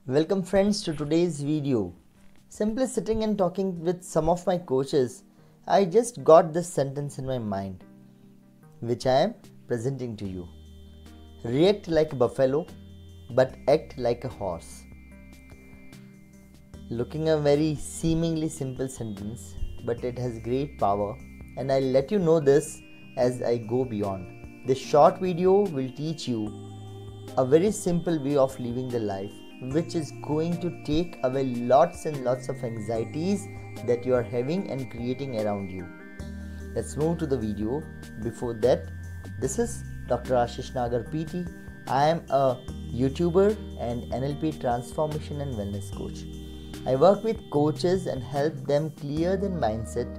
Welcome friends to today's video. Simply sitting and talking with some of my coaches, I just got this sentence in my mind, which I am presenting to you. React like a buffalo, but act like a horse. Looking a very seemingly simple sentence, but it has great power, and I'll let you know this as I go beyond. This short video will teach you a very simple way of living the life, which is going to take away lots and lots of anxieties that you are having and creating around you. Let's move to the video. Before that, this is Dr. Ashish Nagar PT. I am a YouTuber and NLP transformation and wellness coach. I work with coaches and help them clear their mindset,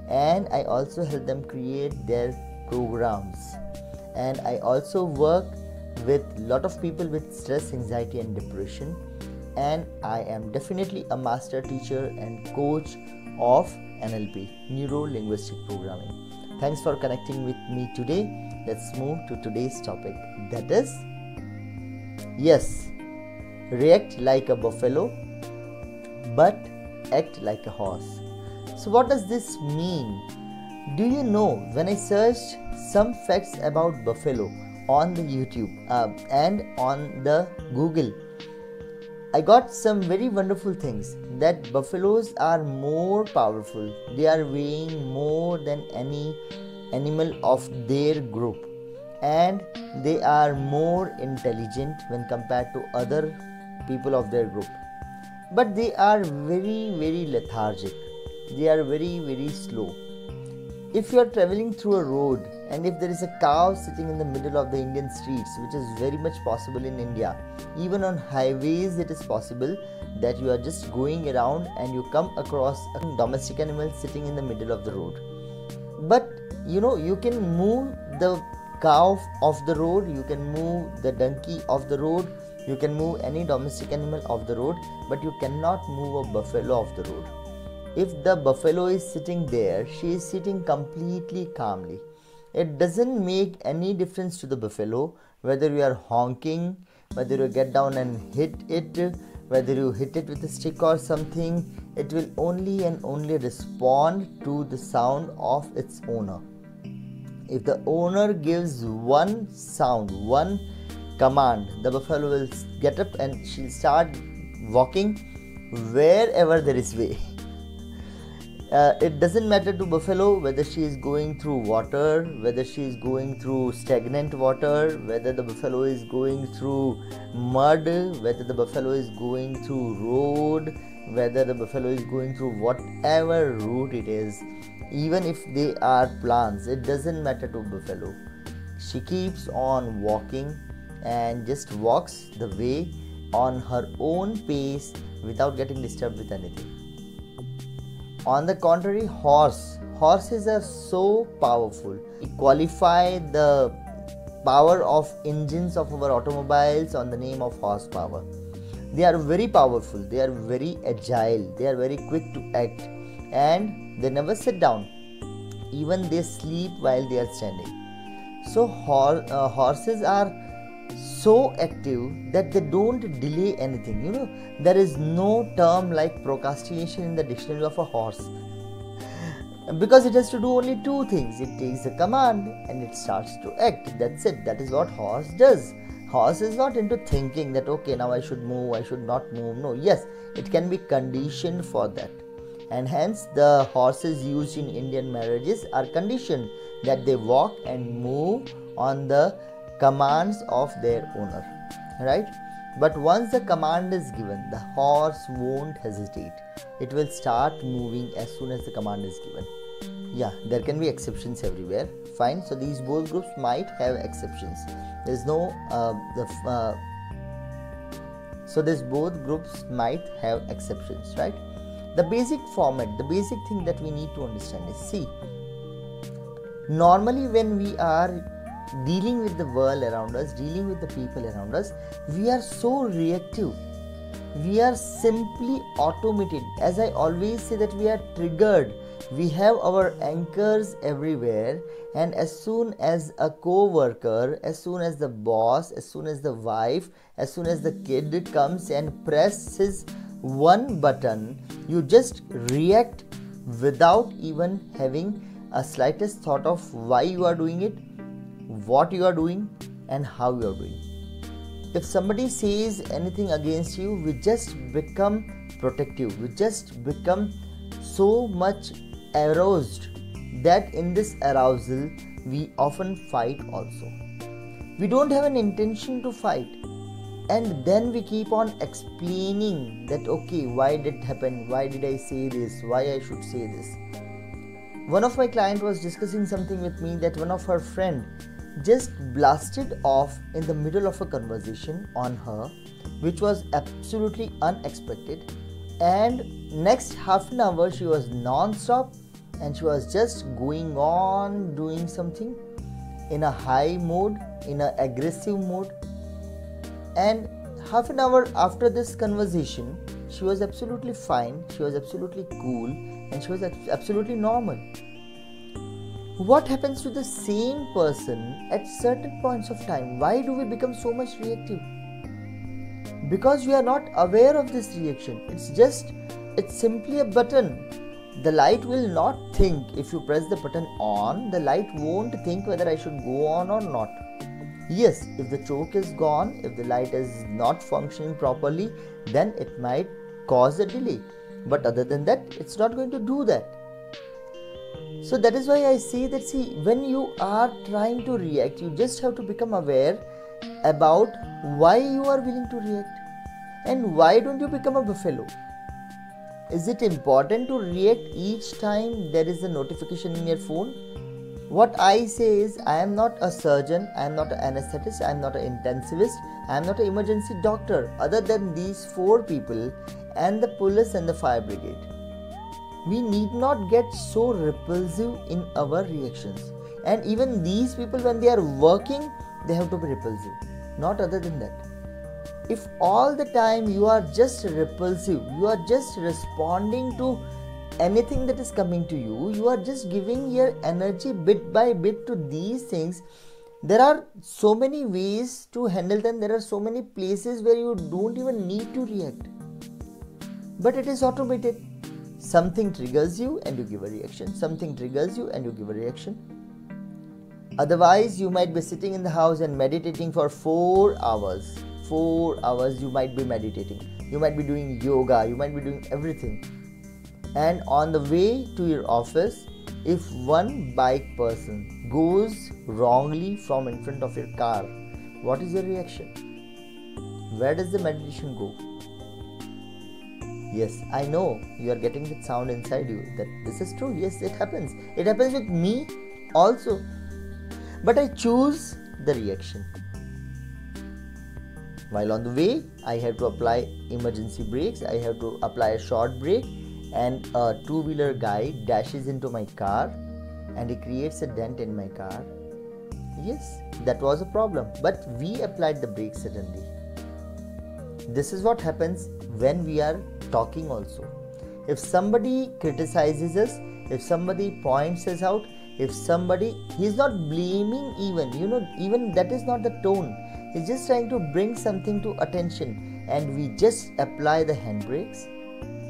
and I also help them create their programs. And I also work with a lot of people with stress, anxiety and depression, and I am definitely a master teacher and coach of NLP, Neuro Linguistic Programming. Thanks for connecting with me today. Let's move to today's topic, that is, yes, react like a buffalo but act like a horse. So what does this mean? Do you know, when I searched some facts about buffalo on the YouTube and on the Google, I got some very wonderful things, that buffaloes are more powerful. They are weighing more than any animal of their group, and they are more intelligent when compared to other people of their group. But they are very lethargic. They are very slow. If you are traveling through a road and if there is a cow sitting in the middle of the Indian streets, which is very much possible in India, even on highways it is possible that you are just going around and you come across a domestic animal sitting in the middle of the road. But you can move the cow off the road, you can move the donkey off the road, you can move any domestic animal off the road, but you cannot move a buffalo off the road. If the buffalo is sitting there, she is sitting completely calmly. It doesn't make any difference to the buffalo whether you are honking, whether you get down and hit it, whether you hit it with a stick or something. It will only and only respond to the sound of its owner. If the owner gives one sound, one command, the buffalo will get up and she'll start walking wherever there is way. It doesn't matter to buffalo whether she is going through water, whether she is going through stagnant water, whether the buffalo is going through mud, whether the buffalo is going through road, whether the buffalo is going through whatever route it is. Even if they are plants, it doesn't matter to buffalo. She keeps on walking and just walks the way on her own pace without getting disturbed with anything. On the contrary, horses are so powerful. We qualify the power of engines of our automobiles on the name of horsepower. They are very powerful, they are very agile, they are very quick to act, and they never sit down. Even they sleep while they are standing. So horses are so active that they don't delay anything. There is no term like procrastination in the dictionary of a horse, because it has to do only two things. It takes a command and it starts to act. That's it. That is what horse does. Horse is not into thinking that okay, now I should move, I should not move. No, yes, it can be conditioned for that, and hence the horses used in Indian marriages are conditioned that they walk and move on the commands of their owner, right? But once the command is given, the horse won't hesitate. It will start moving as soon as the command is given. Yeah, there can be exceptions everywhere, fine. So these both groups might have exceptions. There's no so these both groups might have exceptions, right? The basic format, the basic thing that we need to understand is, see, normally when we are dealing with the world around us, dealing with the people around us, we are so reactive. We are simply automated. As I always say, that we are triggered We have our anchors everywhere, and as soon as a co-worker, as soon as the boss, as soon as the wife, as soon as the kid comes and presses one button, you just react without even having a slightest thought of why you are doing it, what you are doing, and how you are doing. If somebody says anything against you, we just become protective, we just become so much aroused that in this arousal we often fight also. We don't have an intention to fight, and then we keep on explaining that okay, why did it happen, why did I say this, why I should say this. One of my client was discussing something with me that one of her friend just blasted off in the middle of a conversation on her, which was absolutely unexpected, and next half an hour she was non-stop and she was just going on doing something in a high mode, in an aggressive mode. And half an hour after this conversation, she was absolutely fine, she was absolutely cool, and she was absolutely normal. What happens to the same person at certain points of time? Why do we become so much reactive? Because we are not aware of this reaction. It's simply a button. The light will not think. If you press the button on, the light won't think whether I should go on or not. Yes, if the choke is gone, if the light is not functioning properly, then it might cause a delay. But other than that, it's not going to do that. So that is why I say that, when you are trying to react, you just have to become aware about why you are willing to react. And why don't you become a buffalo? Is it important to react each time there is a notification in your phone? What I say is, I am not a surgeon, I am not an anesthetist, I am not an intensivist, I am not an emergency doctor, other than these 4 people and the police and the fire brigade. We need not get so repulsive in our reactions. And even these people, when they are working, they have to be repulsive, not other than that. If all the time you are just repulsive, you are just responding to anything that is coming to you, you are just giving your energy bit by bit to these things. There are so many ways to handle them. There are so many places where you don't even need to react. But it is automated. Something triggers you and you give a reaction. Something triggers you and you give a reaction. Otherwise, you might be sitting in the house and meditating for 4 hours. 4 hours you might be meditating. You might be doing yoga. You might be doing everything. And on the way to your office, if one bike person goes wrongly from in front of your car, what is your reaction? Where does the meditation go? Yes, I know you are getting that sound inside you that this is true. Yes, it happens. It happens with me also. But I choose the reaction. While on the way, I have to apply emergency brakes. I have to apply a short brake, and a two-wheeler guy dashes into my car and he creates a dent in my car. Yes, that was a problem. But we applied the brakes suddenly. This is what happens when we are talking also. If somebody criticizes us, if somebody points us out, if somebody, he's not blaming even that is not the tone. He's just trying to bring something to attention, and we just apply the handbrakes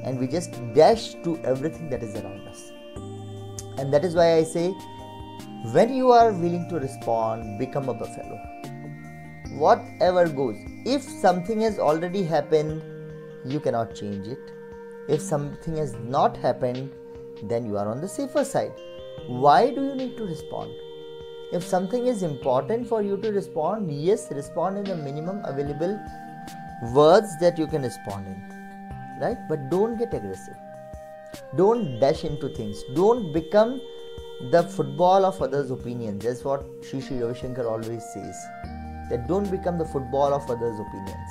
and we just dash to everything that is around us. And that is why I say, when you are willing to respond, become a buffalo. Whatever goes. If something has already happened, you cannot change it. If something has not happened, then you are on the safer side. Why do you need to respond? If something is important for you to respond, yes, respond in the minimum available words that you can respond in, right? But don't get aggressive. Don't dash into things. Don't become the football of others' opinions. That's what Sri Sri Ravi Shankar always says. That don't become the football of others' opinions.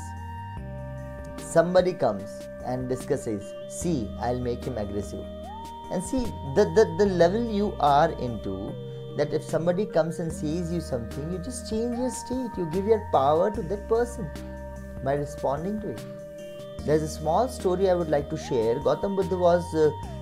Somebody comes and discusses, see, I'll make him aggressive. And see, the level you are into, that if somebody comes and says you something, you just change your state. You give your power to that person by responding to it. There's a small story I would like to share. Gautam Buddha was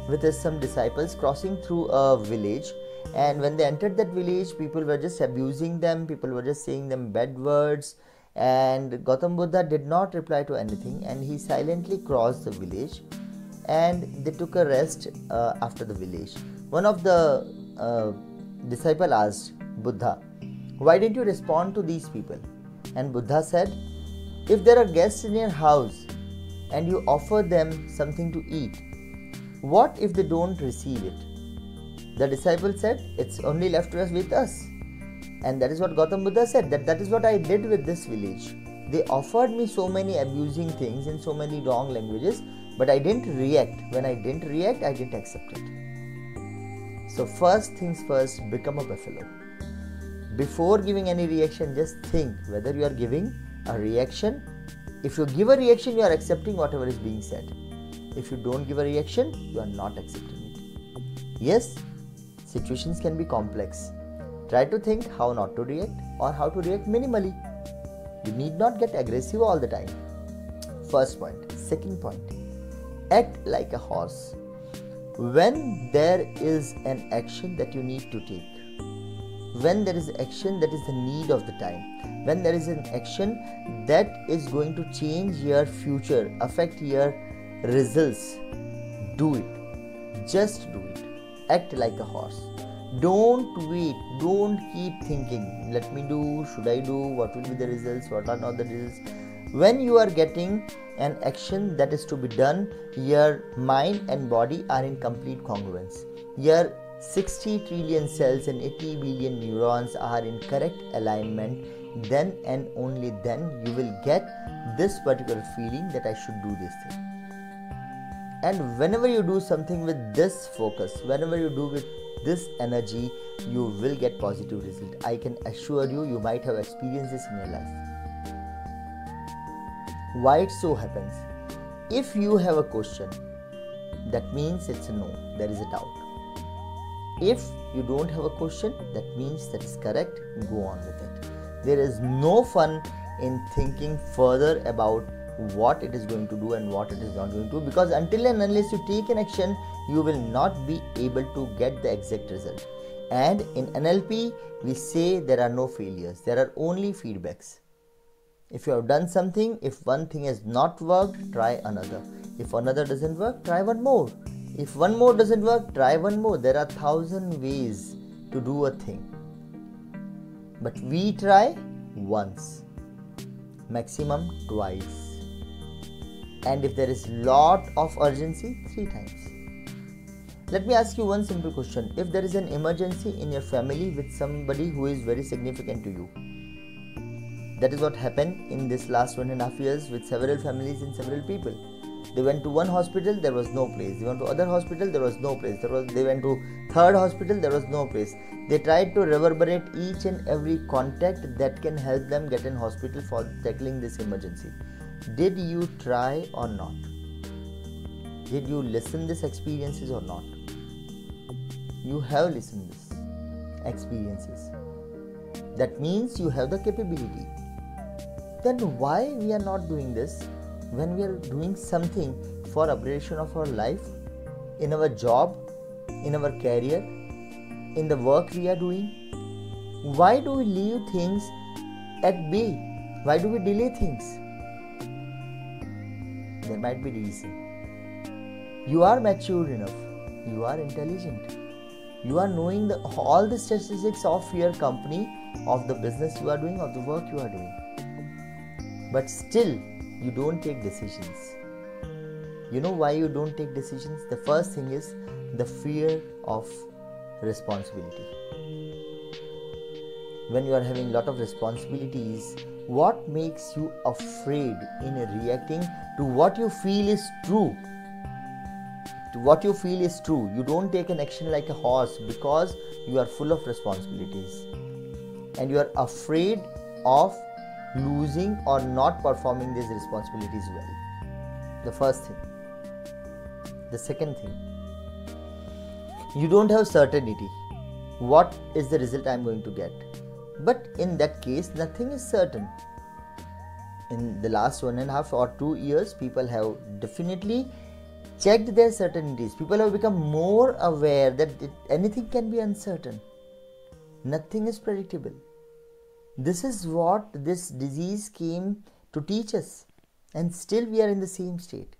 with his some disciples crossing through a village, and when they entered that village, people were just abusing them, people were just saying them bad words, and Gautam Buddha did not reply to anything, and he silently crossed the village, and they took a rest after the village. One of the disciple asked Buddha, "Why didn't you respond to these people?" And Buddha said, "If there are guests in your house and you offer them something to eat, what if they don't receive it?" The disciple said, "It's only left with us." And that is what Gautam Buddha said, that is what I did with this village. They offered me so many abusing things in so many wrong languages, but I didn't react. When I didn't react, I didn't accept it. So first things first, become a buffalo. Before giving any reaction, just think whether you are giving a reaction. If you give a reaction, you are accepting whatever is being said. If you don't give a reaction, you are not accepting it. Yes, situations can be complex. Try to think how not to react or how to react minimally. You need not get aggressive all the time. First point. Second point, act like a horse. When there is an action that you need to take, when there is action that is the need of the time, when there is an action that is going to change your future, affect your results, do it. Just do it. Act like a horse. Don't wait. Don't keep thinking, let me do, should I do, what will be the results, what are not the results. When you are getting an action that is to be done, your mind and body are in complete congruence. Your 60 trillion cells and 80 billion neurons are in correct alignment. Then and only then you will get this particular feeling that I should do this thing. And whenever you do something with this focus, whenever you do with this energy, you will get positive result. I can assure you, you might have experienced this in your life. Why it so happens? If you have a question, that means it's a no, there is a doubt. If you don't have a question, that means that is correct, go on with it. There is no fun in thinking further about what it is going to do and what it is not going to do, because until and unless you take an action, you will not be able to get the exact result. And in NLP, we say there are no failures, there are only feedbacks. If you have done something, if one thing has not worked, try another. If another doesn't work, try one more. If one more doesn't work, try one more. There are 1,000 ways to do a thing. But we try once, maximum twice. And if there is lot of urgency, 3 times. Let me ask you one simple question. If there is an emergency in your family with somebody who is very significant to you, that is what happened in this last 1.5 years with several families and several people. They went to one hospital, there was no place. They went to other hospital, there was no place. They went to third hospital, there was no place. They tried to reverberate each and every contact that can help them get in hospital for tackling this emergency. Did you try or not? Did you listen these experiences or not? You have listened these experiences. That means you have the capability. Then why we are not doing this when we are doing something for upgradation of our life, in our job, in our career, in the work we are doing? Why do we leave things at bay? Why do we delay things? There might be reason. You are mature enough. You are intelligent. You are knowing all the statistics of your company, of the business you are doing, of the work you are doing. But still, you don't take decisions. You know why you don't take decisions? The first thing is the fear of responsibility. When you are having a lot of responsibilities, what makes you afraid in reacting to what you feel is true? To what you feel is true. You don't take an action like a horse because you are full of responsibilities. And you are afraid of losing or not performing these responsibilities well. The first thing. The second thing, you don't have certainty. What is the result I am going to get? But in that case, nothing is certain. In the last 1.5 or 2 years, people have definitely checked their certainties. People have become more aware that anything can be uncertain. Nothing is predictable. This is what this disease came to teach us, and still we are in the same state.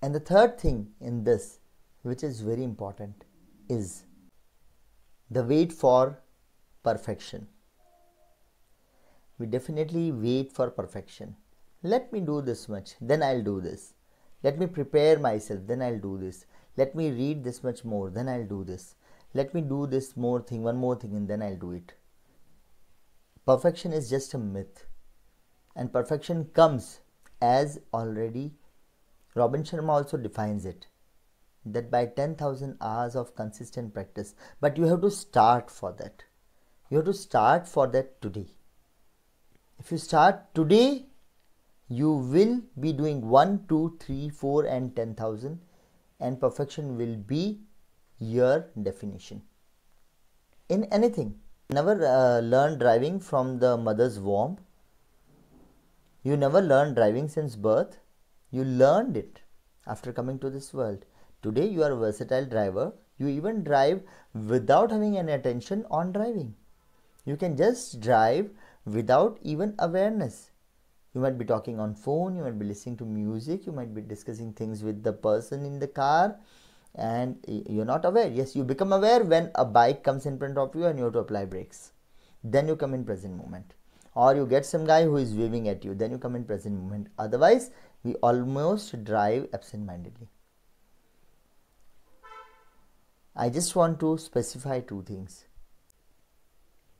And the third thing in this, which is very important, is the wait for perfection. We definitely wait for perfection. Let me do this much, then I'll do this. Let me prepare myself, then I'll do this. Let me read this much more, then I'll do this. Let me do this more thing, one more thing, and then I'll do it. Perfection is just a myth. And perfection comes, as already Robin Sharma also defines it, that by 10,000 hours of consistent practice. But you have to start for that. You have to start for that today. If you start today, you will be doing 1, 2, 3, 4 and 10,000, and perfection will be your definition. In anything, never learned driving from the mother's womb. You never learned driving since birth. You learned it after coming to this world. Today you are a versatile driver. You even drive without having any attention on driving. You can just drive without even awareness. You might be talking on phone, you might be listening to music, you might be discussing things with the person in the car, and you're not aware. Yes, you become aware when a bike comes in front of you and you have to apply brakes. Then you come in present moment. Or you get some guy who is waving at you, then you come in present moment. Otherwise, we almost drive absent-mindedly. I just want to specify two things.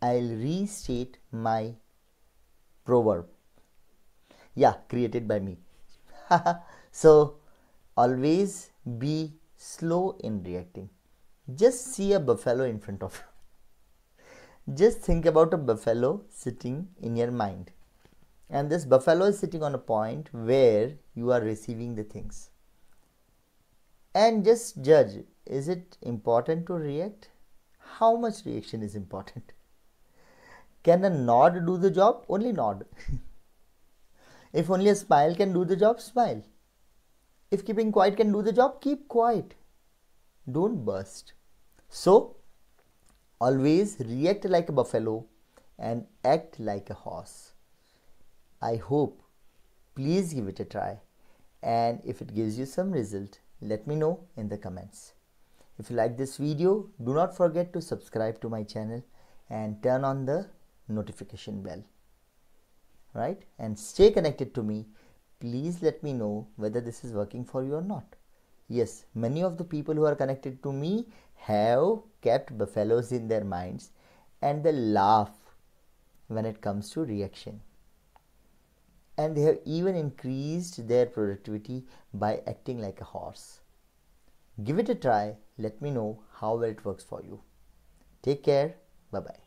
I'll restate my proverb. Yeah, created by me. So, always be slow in reacting. Just see a buffalo in front of you. Just think about a buffalo sitting in your mind. And this buffalo is sitting on a point where you are receiving the things. And just judge, is it important to react? How much reaction is important? Can a nod do the job? Only nod. If only a smile can do the job, smile. If keeping quiet can do the job, keep quiet. Don't burst. So, always react like a buffalo and act like a horse. I hope, please give it a try, and if it gives you some result, let me know in the comments. If you like this video, do not forget to subscribe to my channel and turn on the notification bell. Right? And stay connected to me. Please let me know whether this is working for you or not. Yes, many of the people who are connected to me have kept buffaloes in their minds, and they laugh when it comes to reaction. And they have even increased their productivity by acting like a horse. Give it a try. Let me know how well it works for you. Take care. Bye-bye.